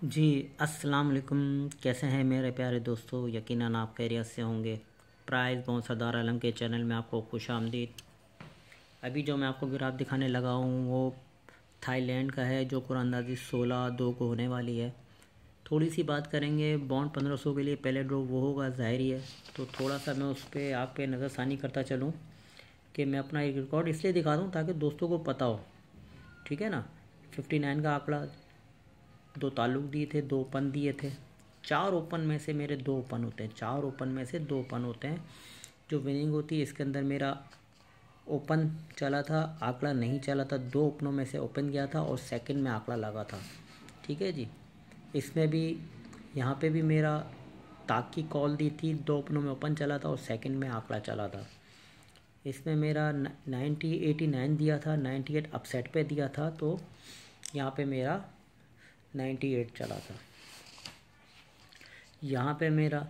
जी अस्सलाम वालेकुम। कैसे हैं मेरे प्यारे दोस्तों? यकीनन आप खैरियत से होंगे। प्राइज़ बहुत सरदार आलम के चैनल में आपको खुश आमदीद। अभी जो मैं आपको ग्राफ दिखाने लगा हूँ वो थाईलैंड का है, जो कुरानंदाजी 16/2 को होने वाली है। थोड़ी सी बात करेंगे बॉन्ड 1500 के लिए। पहले ड्रॉ वो होगा, ज़ाहिर ही है। तो थोड़ा सा मैं उस पर आप पे नज़रसानी करता चलूँ कि मैं अपना एक रिकॉर्ड इसलिए दिखा दूँ ताकि दोस्तों को पता हो, ठीक है ना। 59 का आंकड़ा, 2 ताल्लुक दिए थे, 2 ओपन दिए थे। 4 ओपन में से मेरे 2 ओपन होते हैं, 4 ओपन में से 2 ओपन होते हैं। जो विनिंग होती है इसके अंदर मेरा ओपन चला था, आंकड़ा नहीं चला था। 2 ओपनों में से ओपन गया था और सेकंड में आंकड़ा लगा था, ठीक है जी। इसमें भी यहाँ पे भी मेरा ताक की कॉल दी थी, 2 ओपनों में ओपन चला था और सेकंड में आंकड़ा चला था। इसमें मेरा 89 दिया था, 98 अपसेट पे दिया था, तो यहाँ पे मेरा 98 चला था। यहाँ पे मेरा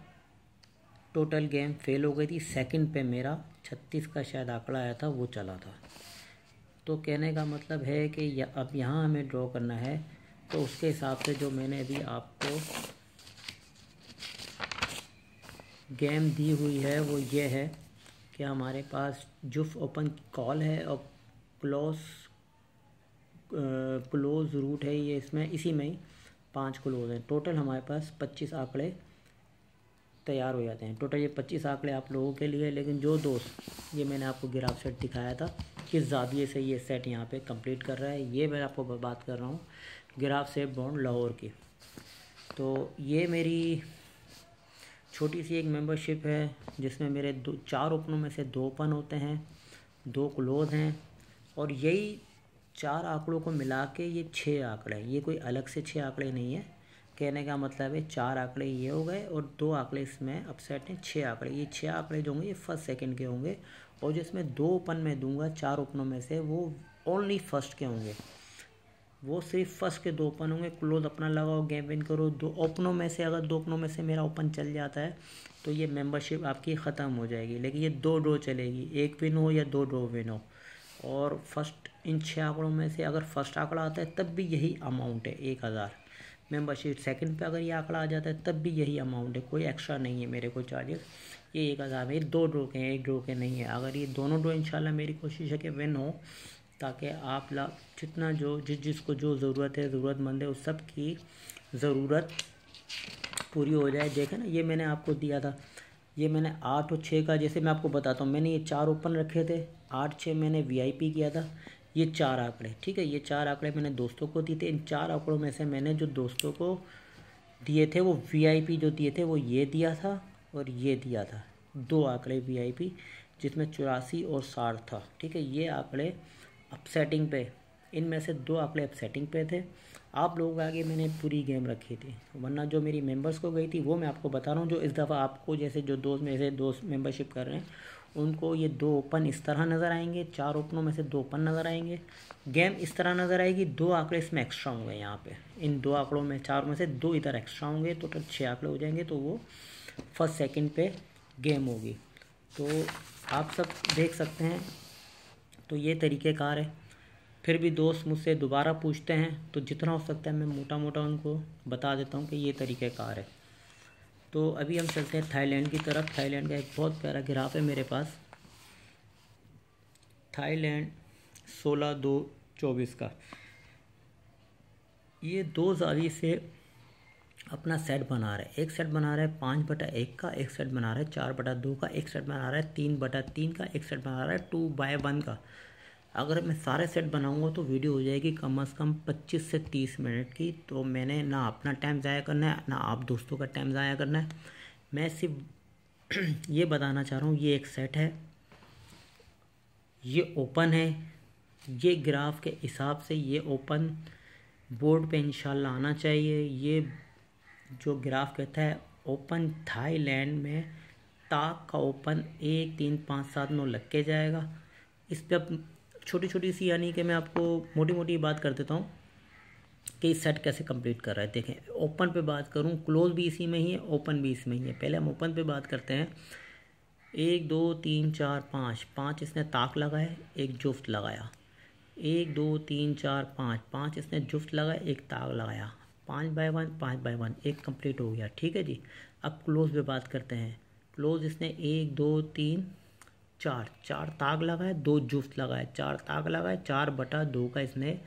टोटल गेम फेल हो गई थी। सेकंड पे मेरा 36 का शायद आंकड़ा आया था, वो चला था। तो कहने का मतलब है कि अब यहाँ हमें ड्रॉ करना है, तो उसके हिसाब से जो मैंने अभी आपको गेम दी हुई है वो ये है कि हमारे पास जुफ ओपन कॉल है और क्लोज रूट है ये, इसमें इसी में ही 5 क्लोज हैं। टोटल हमारे पास 25 आंकड़े तैयार हो जाते हैं। टोटल ये 25 आंकड़े आप लोगों के लिए। लेकिन जो दोस्त, ये मैंने आपको ग्राफ सेट दिखाया था किस ज़ाविये से ये सेट यहाँ पे कंप्लीट कर रहा है, ये मैं आपको बात कर रहा हूँ ग्राफ सेट बॉन्ड लाहौर की। तो ये मेरी छोटी सी एक मेंबरशिप है जिसमें मेरे 4 ओपनों में से 2 ओपन होते हैं, 2 क्लोज हैं, और यही 4 आंकड़ों को मिला के ये 6 आंकड़े हैं। ये कोई अलग से 6 आंकड़े नहीं है। कहने का मतलब है 4 आंकड़े ये हो गए और 2 आंकड़े इसमें अपसेट हैं, 6 आंकड़े। ये 6 आंकड़े जो होंगे ये फर्स्ट सेकंड के होंगे, और जिसमें 2 ओपन में दूंगा 4 ओपनों में से, वो ओनली फर्स्ट के होंगे। वो सिर्फ फर्स्ट के 2 ओपन होंगे। क्लोज अपना लगाओ, गेम विन करो। 2 ओपनों में से अगर 2 ओपनों में से मेरा ओपन चल जाता है तो ये मेंबरशिप आपकी ख़त्म हो जाएगी। लेकिन ये 2 ड्रॉ चलेगी, 1 विन हो या 2 ड्रॉ विन हो। और फर्स्ट इन 6 आंकड़ों में से अगर फर्स्ट आंकड़ा आता है तब भी यही अमाउंट है, 1000 मेंबरशिप। सेकंड पे अगर ये आंकड़ा आ जाता है तब भी यही अमाउंट है, कोई एक्स्ट्रा नहीं है मेरे को चार्जेस। ये 1000 में 2 ड्रॉ के हैं, 1 ड्रॉ के नहीं है। अगर ये दोनों ड्रॉ इंशाल्लाह मेरी कोशिश है कि विन हो, ताकि आप जितना जो जिसको जो ज़रूरत है, ज़रूरतमंद है, उस सब की ज़रूरत पूरी हो जाए। देखें ना, ये मैंने आपको दिया था, ये मैंने 8 और 6 का, जैसे मैं आपको बताता हूँ, मैंने ये 4 ओपन रखे थे, 8-6 मैंने वीआईपी किया था। ये 4 आंकड़े, ठीक है, ये 4 आंकड़े मैंने दोस्तों को दिए थे। इन 4 आंकड़ों में से मैंने जो दोस्तों को दिए थे वो वीआईपी जो दिए थे वो ये दिया था और ये दिया था, 2 आंकड़े वीआईपी, जिसमें 84 और 60 था, ठीक है। ये आंकड़े अपसेटिंग पे, इनमें से 2 आंकड़े अपसेटिंग पे थे। आप लोगों के आगे मैंने पूरी गेम रखी थी, वरना जो मेरी मेंबर्स को गई थी वो मैं आपको बता रहा हूँ। जो इस दफ़ा आपको, जैसे जो दोस्त मेरे से दोस्त मेंबरशिप कर रहे हैं, उनको ये 2 ओपन इस तरह नज़र आएंगे, 4 ओपनों में से 2 ओपन नज़र आएंगे, गेम इस तरह नज़र आएगी। 2 आंकड़े इसमें एक्स्ट्रा होंगे यहाँ पे, इन 2 आंकड़ों में 4 में से 2 इधर एक्स्ट्रा होंगे, टोटल 6 आंकड़े हो जाएंगे। तो वो फर्स्ट सेकंड पे गेम होगी। तो आप सब देख सकते हैं। तो ये तरीक़ेकार है। फिर भी दोस्त मुझसे दोबारा पूछते हैं तो जितना हो सकता है मैं मोटा मोटा उनको बता देता हूँ कि ये तरीक़ेकार है। तो अभी हम चलते हैं थाईलैंड की तरफ। थाईलैंड का एक बहुत प्यारा ग्राफ है मेरे पास, थाईलैंड 16/2/24 का। ये 2 जावी से अपना सेट बना रहा है। एक सेट बना रहा है 5/1 का, एक सेट बना रहा है 4/2 का, एक सेट बना रहा है 3/3 का, एक सेट बना रहा है 2/1 का। अगर मैं सारे सेट बनाऊंगा तो वीडियो हो जाएगी कम से कम 25 से 30 मिनट की। तो मैंने ना अपना टाइम ज़ाया करना है, ना आप दोस्तों का टाइम ज़ाया करना है। मैं सिर्फ ये बताना चाह रहा हूँ, ये एक सेट है, ये ओपन है, ये ग्राफ के हिसाब से ये ओपन बोर्ड पे इंशाल्लाह आना चाहिए। ये जो ग्राफ कहता है ओपन थाईलैंड में ताक का ओपन 1 3 5 7 9 लग के जाएगा। इस पर अब छोटी छोटी सी, यानी कि मैं आपको मोटी मोटी बात कर देता हूँ कि इस सेट कैसे कंप्लीट कर रहा है। देखें, ओपन पे बात करूँ, क्लोज भी इसी में ही है, ओपन भी इसमें ही है। पहले हम ओपन पे बात करते हैं। 1 2 3 4 5 इसने ताक लगाया, एक जुफ्त लगाया। 1 2 3 4 5 इसने जुफ्त लगाया, एक ताक लगाया। 5/1 5/1 एक कंप्लीट हो गया। ठीक है जी। अब क्लोज पे बात करते हैं। क्लोज इसने 1 2 3 4 ताग लगाए, 2 जुफ्त लगाए, 4 ताग लगाए, 4/2 का इसने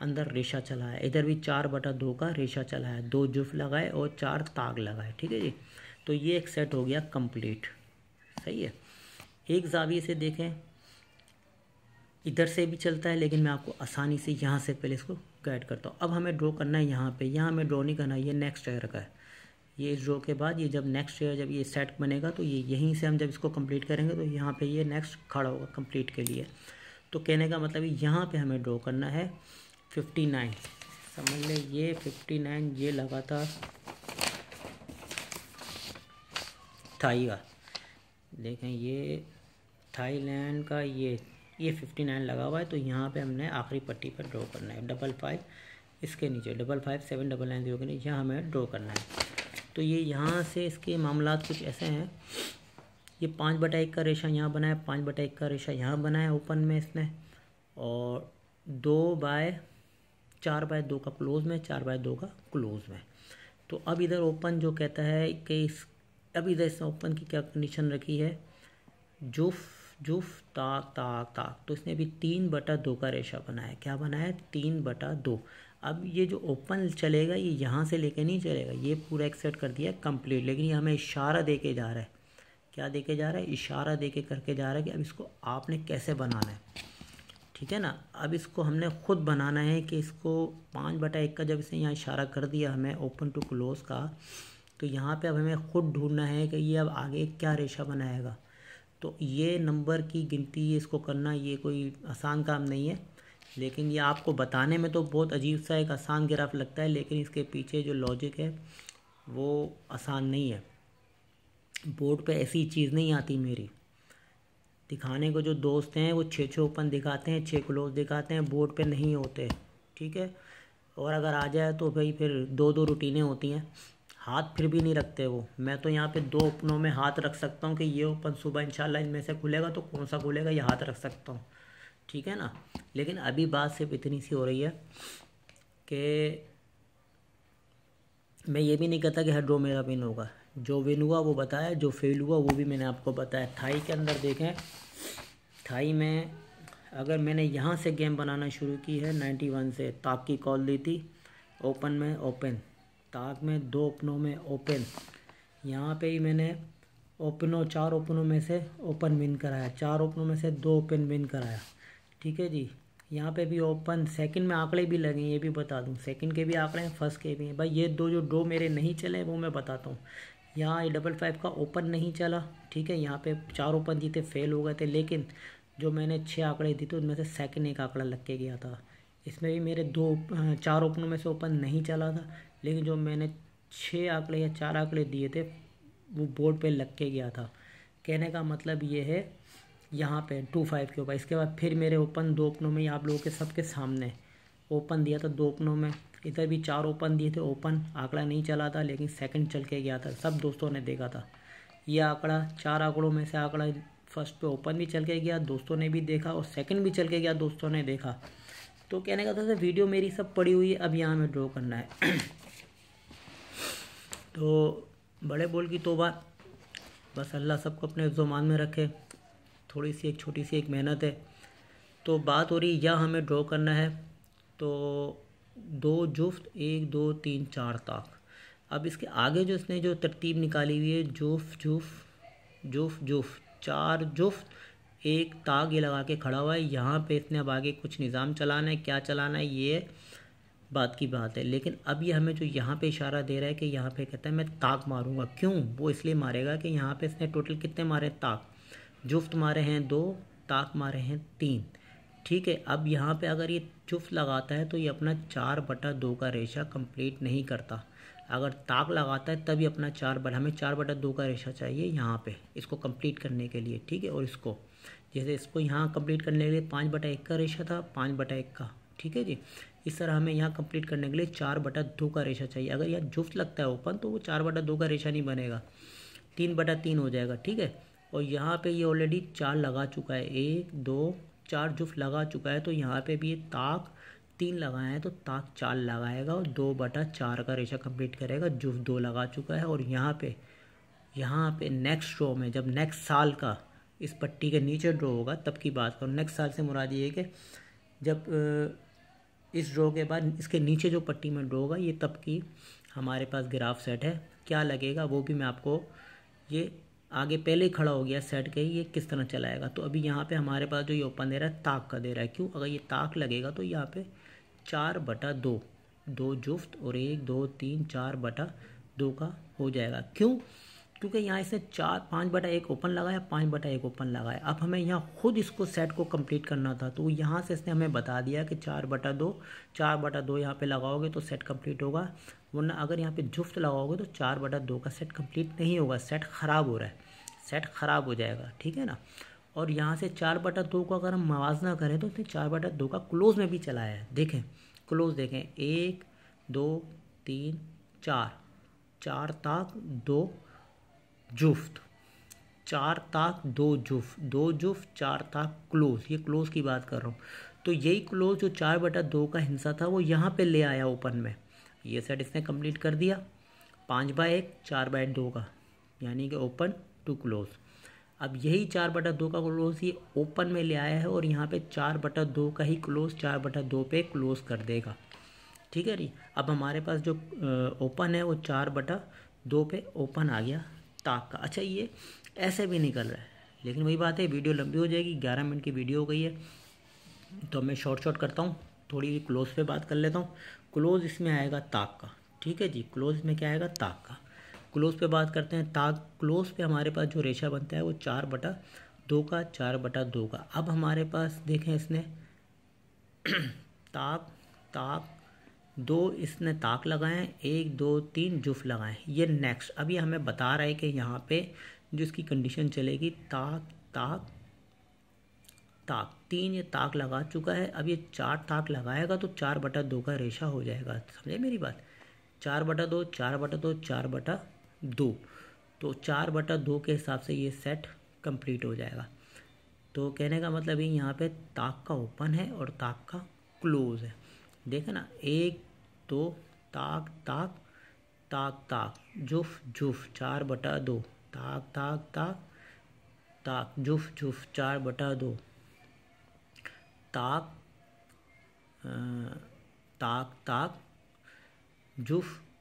अंदर रेशा चलाया। इधर भी 4/2 का रेशा चलाया, 2 जुफ्त लगाए और 4 ताग लगाए। ठीक है जी। तो ये एक सेट हो गया कंप्लीट। सही है। एक जाविये से देखें, इधर से भी चलता है, लेकिन मैं आपको आसानी से यहाँ से पहले इसको गाइड करता हूँ। अब हमें ड्रॉ करना है यहाँ पे, यहाँ हमें ड्रॉ नहीं करना है, ये नेक्स्ट ईयर का है। ये इस ड्रॉ के बाद ये जब नेक्स्ट ईयर जब ये सेट बनेगा तो ये यहीं से हम जब इसको कंप्लीट करेंगे तो यहाँ पे ये नेक्स्ट खड़ा होगा कंप्लीट के लिए। तो कहने का मतलब यहाँ पे हमें ड्रॉ करना है 59। समझ लें ये 59 ये लगातार थाई का, देखें ये थाईलैंड का ये 59 लगा हुआ है। तो यहाँ पे हमने आखिरी पट्टी पर ड्रॉ करना है 55, इसके नीचे 55 7 9 0 के नीचे यहाँ हमें ड्रॉ करना है। तो ये यहाँ से इसके मामलात कुछ ऐसे हैं। ये 5/1 का रेशा यहाँ बनाया, 5/1 का रेशा यहाँ बनाया ओपन में इसने, और 4/2 का क्लोज में, 4/2 का क्लोज में। तो अब इधर ओपन जो कहता है कि अब इधर इसने ओपन की क्या कंडीशन रखी है, जुफ ताक ताक ताक। तो इसने अभी 3/2 का रेशा बनाया। क्या बनाया है? 3/2। अब ये जो ओपन चलेगा ये यहाँ से लेके नहीं चलेगा, ये पूरा एक सेट कर दिया कंप्लीट, लेकिन ये हमें इशारा दे के जा रहा है। क्या दे के जा रहा है? इशारा दे के करके जा रहा है कि अब इसको आपने कैसे बनाना है। ठीक है ना। अब इसको हमने खुद बनाना है कि इसको 5/1 का जब इसने यहाँ इशारा कर दिया हमें ओपन टू क्लोज का, तो यहाँ पे अब हमें खुद ढूंढना है कि ये अब आगे क्या रेशा बनाएगा। तो ये नंबर की गिनती इसको करना ये कोई आसान काम नहीं है, लेकिन ये आपको बताने में तो बहुत अजीब सा एक आसान ग्राफ लगता है, लेकिन इसके पीछे जो लॉजिक है वो आसान नहीं है। बोर्ड पे ऐसी चीज़ नहीं आती मेरी दिखाने को। जो दोस्त हैं वो 6 ओपन दिखाते हैं, 6 क्लोज दिखाते हैं, बोर्ड पे नहीं होते। ठीक है। और अगर आ जाए तो भाई फिर 2 रूटीनें होती हैं, हाथ फिर भी नहीं रखते वो। मैं तो यहाँ पे 2 ओपनों में हाथ रख सकता हूँ कि ये ओपन सुबह इंशाल्लाह इनमें से खुलेगा, तो कौन सा खुलेगा ये हाथ रख सकता हूँ। ठीक है ना। लेकिन अभी बात सिर्फ इतनी सी हो रही है कि मैं ये भी नहीं कहता कि हर ड्रॉ मेरा विन होगा। जो विन हुआ वो बताया, जो फेल हुआ वो भी मैंने आपको बताया। थाई के अंदर देखें, थाई में अगर मैंने यहाँ से गेम बनाना शुरू की है 91 से, ताक की कॉल दी थी, ओपन में ओपन, ताक में 2 ओपनों में ओपन, यहाँ पे ही मैंने ओपनों 4 ओपनों में से ओपन विन कराया, 4 ओपनों में से 2 ओपन विन कराया। ठीक है जी। यहाँ पे भी ओपन सेकंड में आंकड़े भी लगे, ये भी बता दूँ, सेकंड के भी आंकड़े हैं, फर्स्ट के भी हैं। भाई ये 2 जो ड्रॉ मेरे नहीं चले वो मैं बताता हूँ। यहाँ ये 55 का ओपन नहीं चला। ठीक है। यहाँ पे 4 ओपन जीते, फेल हो गए थे, लेकिन जो मैंने 6 आंकड़े दी थे उनमें से सेकंड एक आंकड़ा लग के गया था। इसमें भी मेरे 4 ओपनों में से ओपन नहीं चला था, लेकिन जो मैंने 6 आंकड़े या 4 आंकड़े दिए थे वो बोर्ड पे लग के गया था। कहने का मतलब ये है यहाँ पे 25 के ऊपर। इसके बाद फिर मेरे ओपन 2 ओपनों में आप लोगों के सबके सामने ओपन दिया था 2 ओपनों में। इधर भी 4 ओपन दिए थे, ओपन आंकड़ा नहीं चला था, लेकिन सेकंड चल के गया था, सब दोस्तों ने देखा था। ये आंकड़ा 4 आंकड़ों में से आंकड़ा फर्स्ट पे ओपन भी चल के गया, दोस्तों ने भी देखा, और सेकंड भी चल के गया, दोस्तों ने देखा। तो कहने का था वीडियो मेरी सब पड़ी हुई है, अब यहाँ में ड्रॉ करना है। तो बड़े बोल की तौबा, बस अल्लाह सबको अपने ज़ुबान में रखे। थोड़ी सी एक छोटी सी एक मेहनत है। तो बात हो रही यहाँ हमें ड्रॉ करना है, तो 2 जुफ्त 1 2 3 4 ताक। अब इसके आगे जो इसने जो तरतीब निकाली हुई है, जुफ जुफ जुफ जुफ, 4 जुफ्त 1 ताक ये लगा के खड़ा हुआ है। यहाँ पे इसने अब आगे कुछ निज़ाम चलाना है, क्या चलाना है ये बात की बात है। लेकिन अब ये हमें जो यहाँ पे इशारा दे रहा है कि यहाँ पे कहता है मैं ताक मारूंगा। क्यों? वो इसलिए मारेगा कि यहाँ पे इसने टोटल कितने मारे ताक, जुफ्त मारे हैं 2, ताक मारे हैं 3। ठीक है। अब यहाँ पे अगर ये जुफ्त लगाता है तो ये अपना 4/2 का रेशा कंप्लीट नहीं करता। अगर ताक लगाता है तभी अपना हमें 4/2 का रेशा चाहिए यहाँ पे इसको कंप्लीट करने के लिए। ठीक है। और इसको जैसे इसको यहाँ कंप्लीट करने के लिए 5/1 का रेशा था, 5/1 का। ठीक है जी। इस तरह हमें यहाँ कंप्लीट करने के लिए 4/2 का रेशा चाहिए। अगर यहाँ जुफ्त लगता है ओपन तो वो 4/2 का रेशा नहीं बनेगा, 3/3 हो जाएगा। ठीक है। और यहाँ पे ये ऑलरेडी 4 लगा चुका है, 1 2 4 जुफ्त लगा चुका है, तो यहाँ पे भी ये ताक 3 लगाए हैं तो ताक 4 लगाएगा और 2/4 का रेशा कंप्लीट करेगा। जुफ 2 लगा चुका है और यहाँ पे नेक्स्ट रो में जब नेक्स्ट साल का इस पट्टी के नीचे ड्रॉ होगा तब की बात करूँ। नेक्स्ट साल से मुराद ये है कि जब इस ड्रॉ के बाद इसके नीचे जो पट्टी में ड्रॉ होगा ये तब की हमारे पास ग्राफ सेट है। क्या लगेगा वो भी मैं आपको, ये आगे पहले ही खड़ा हो गया सेट के, ये किस तरह चलाएगा। तो अभी यहाँ पे हमारे पास जो ये ओपन दे रहा है ताक का दे रहा है। क्यों? अगर ये ताक लगेगा तो यहाँ पे 4/2 2 जुफ्त और 1 2 3 4/2 का हो जाएगा। क्यों? क्योंकि यहाँ इसने 5/1 ओपन लगाया, 5/1 ओपन लगाया। अब हमें यहाँ खुद इसको सेट को कंप्लीट करना था तो यहाँ से इसने हमें बता दिया कि 4/2 यहाँ पे लगाओगे तो सेट कंप्लीट होगा, वरना अगर यहाँ पे जुफ्त लगाओगे तो 4/2 का सेट कंप्लीट नहीं होगा, सेट ख़राब हो रहा है, सेट ख़राब हो जाएगा। ठीक है ना। और यहाँ से 4/2 को अगर हम मवाजना करें तो इसने 4/2 का क्लोज में भी चलाया है। देखें क्लोज, देखें 1 2 3 4 ताक 2 जुफ्त, 4 ताक 2 जुफ्त 4 ताक क्लोज, ये क्लोज की बात कर रहा हूँ। तो यही क्लोज जो 4/2 का हिस्सा था वो यहाँ पे ले आया ओपन में, ये सेट इसने कंप्लीट कर दिया 5/1 4/2 का, यानी कि ओपन टू क्लोज। अब यही 4/2 का क्लोज ये ओपन में ले आया है और यहाँ पे 4/2 का ही क्लोज 4/2 पे क्लोज कर देगा। ठीक है जी। अब हमारे पास जो ओपन है वो 4/2 पे ओपन आ गया ताक का। अच्छा ये ऐसे भी निकल रहा है, लेकिन वही बात है वीडियो लंबी हो जाएगी, 11 मिनट की वीडियो हो गई है तो मैं शॉर्ट करता हूँ, थोड़ी क्लोज पे बात कर लेता हूँ। क्लोज इसमें आएगा ताक का। ठीक है जी। क्लोज में क्या आएगा? ताक का। क्लोज पे बात करते हैं। ताक क्लोज पे हमारे पास जो रेशा बनता है वो 4/2 का 4/2 का। अब हमारे पास देखें इसने ताक 2 इसने ताक लगाए हैं, 1 2 3 जुफ लगाए। ये नेक्स्ट अभी हमें बता रहा है कि यहाँ पे जो इसकी कंडीशन चलेगी ताक 3 ये ताक लगा चुका है। अब ये 4 ताक लगाएगा तो 4/2 का रेशा हो जाएगा। समझे मेरी बात? 4/2 4/2 4/2, तो 4/2 के हिसाब से ये सेट कंप्लीट हो जाएगा। तो कहने का मतलब ये यहाँ पे ताक का ओपन है और ताक का क्लोज है। देखे ना 1 2 ताक जुफ 4/2 ताक जुफ 4/2 ताक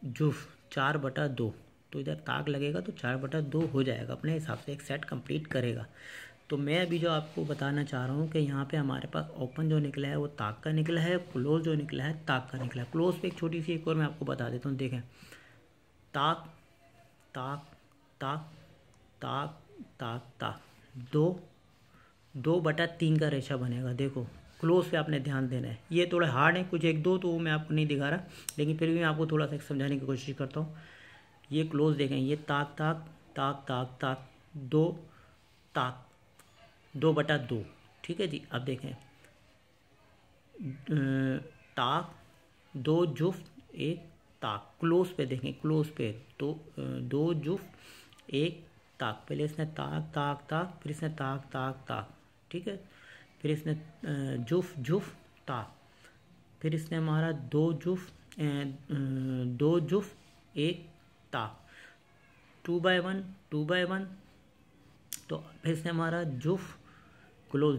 जुफ 4/2। तो इधर ताक लगेगा तो 4/2 हो जाएगा, अपने हिसाब से एक सेट कंप्लीट करेगा। तो मैं अभी जो आपको बताना चाह रहा हूँ कि यहाँ पे हमारे पास ओपन जो निकला है वो ताक का निकला है, क्लोज जो निकला है ताक का निकला है। क्लोज पे एक छोटी सी एक और मैं आपको बता देता हूँ। देखें ताक 2/3 का रेशा बनेगा। देखो क्लोज पे आपने ध्यान देना है, ये थोड़ा हार्ड है, कुछ 1 2 तो मैं आपको नहीं दिखा रहा, लेकिन फिर भी मैं आपको थोड़ा सा समझाने की कोशिश करता हूँ। ये क्लोज देखें, ये ताक 2/2। ठीक है जी। अब देखें ताक 2 जुफ्त 1 ताक। क्लोज पे देखें, क्लोज पे तो 2 जुफ्त 1 ताक। पहले इसने ताक फिर इसने ताक। ठीक है। फिर इसने जुफ ताक, फिर इसने हमारा 2 जुफ्त 1 ताक 2/1। तो फिर इसने हमारा जुफ क्लोज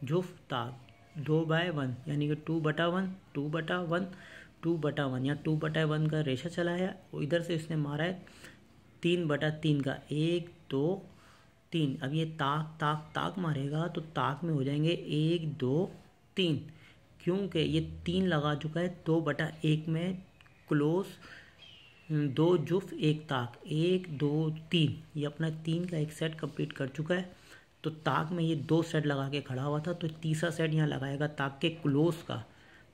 जुफ ताक 2/1, यानी कि 2/1 या 2/1 का रेशा चला है। और इधर से इसने मारा है 3/3 का 1 2 3। अब ये ताक मारेगा तो ताक में हो जाएंगे 1 2 3, क्योंकि ये 3 लगा चुका है 2/1 में क्लोज 2 जुफ 1 ताक 1 2 3। ये अपना 3 का एक सेट कंप्लीट कर चुका है। तो ताक में ये 2 सेट लगा के खड़ा हुआ था, तो तीसरा सेट यहाँ लगाएगा ताक के क्लोज का,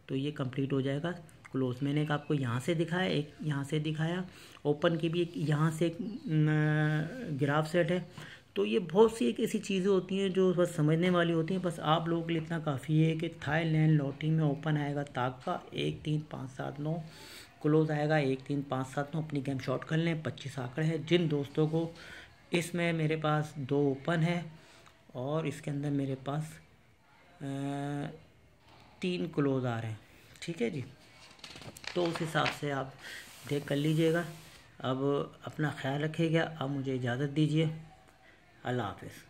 तो ये कंप्लीट हो जाएगा क्लोज। मैंने एक आपको यहाँ से दिखाया, एक यहाँ से दिखाया, ओपन की भी एक यहाँ से एक ग्राफ सेट है। तो ये बहुत सी एक ऐसी चीज़ें होती हैं जो बस समझने वाली होती हैं। बस आप लोगों के लिए इतना काफ़ी है कि थाईलैंड लॉटरी में ओपन आएगा ताक का 1 3 5 7 9, क्लोज आएगा 1 3 5 7 9। अपनी गेम शॉर्ट कर लें, 25 आंकड़े हैं। जिन दोस्तों को इसमें मेरे पास 2 ओपन है और इसके अंदर मेरे पास 3 क्लोज आ रहे हैं। ठीक है जी, तो उस हिसाब से आप देख कर लीजिएगा। अब अपना ख्याल रखिएगा। अब मुझे इजाज़त दीजिए। अल्लाह हाफ़िज़।